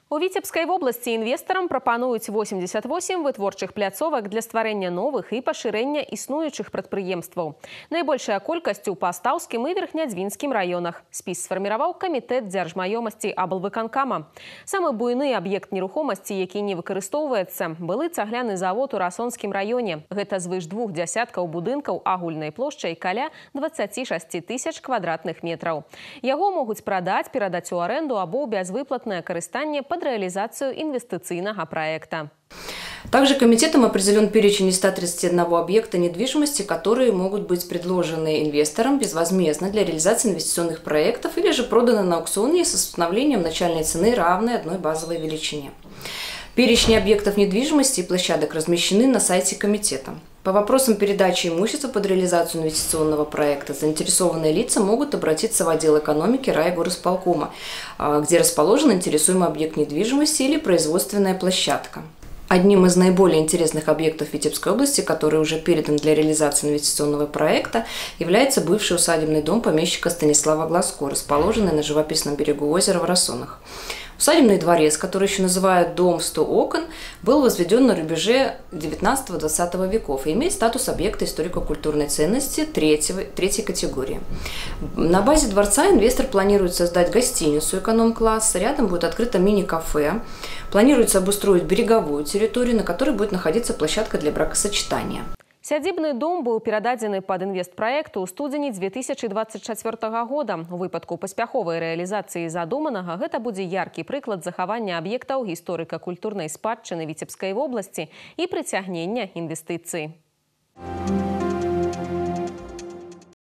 У Віцебскай вобласці інвестарам прапануюць 88 вытворчых пляцовак для стварэння новых і пашырэння існуючых прадпрыемстваў. Найбольшая колькасць у Пастаўскім і Верхнядзвінскім раёнах. Спіс сфарміраваў камітэт дзяржмаёмасці аблвыканкама. Самы буйны аб'ект нерухомасці, які не выкарыстоўваецца, былы цагляны завод у Расонскім раёне. Гэта звыш 2 дзясяткаў будынкаў агульнай плошчай каля 26 тысяч квадратных метраў. Яго могуць прадаць, перадаць у аренду або бязвыплатнае карыстанне под реализацию инвестиционного проекта. Также комитетом определен перечень из 131 объекта недвижимости, которые могут быть предложены инвесторам безвозмездно для реализации инвестиционных проектов или же проданы на аукционе с установлением начальной цены, равной одной базовой величине. Перечни объектов недвижимости и площадок размещены на сайте комитета. По вопросам передачи имущества под реализацию инвестиционного проекта заинтересованные лица могут обратиться в отдел экономики райгорисполкома, где расположен интересуемый объект недвижимости или производственная площадка. Одним из наиболее интересных объектов Витебской области, который уже передан для реализации инвестиционного проекта, является бывший усадебный дом помещика Станислава Глазко, расположенный на живописном берегу озера в Расонах. Усадебный дворец, который еще называют «Дом 100 окон», был возведен на рубеже 19-20 веков и имеет статус объекта историко-культурной ценности третьей категории. На базе дворца инвестор планирует создать гостиницу эконом-класса, рядом будет открыто мини-кафе, планируется обустроить береговую территорию, на которой будет находиться площадка для бракосочетания. Сядзібны дом быў перададзены пад інвестпраект у студзені 2024 года. У выпадку паспяховай рэалізацыі задуманага гэта будзе яркі прыклад захавання аб'ектаў гісторыка-культурнай спадчыны Віцебскай вобласці і прыцягнення інвестыцый.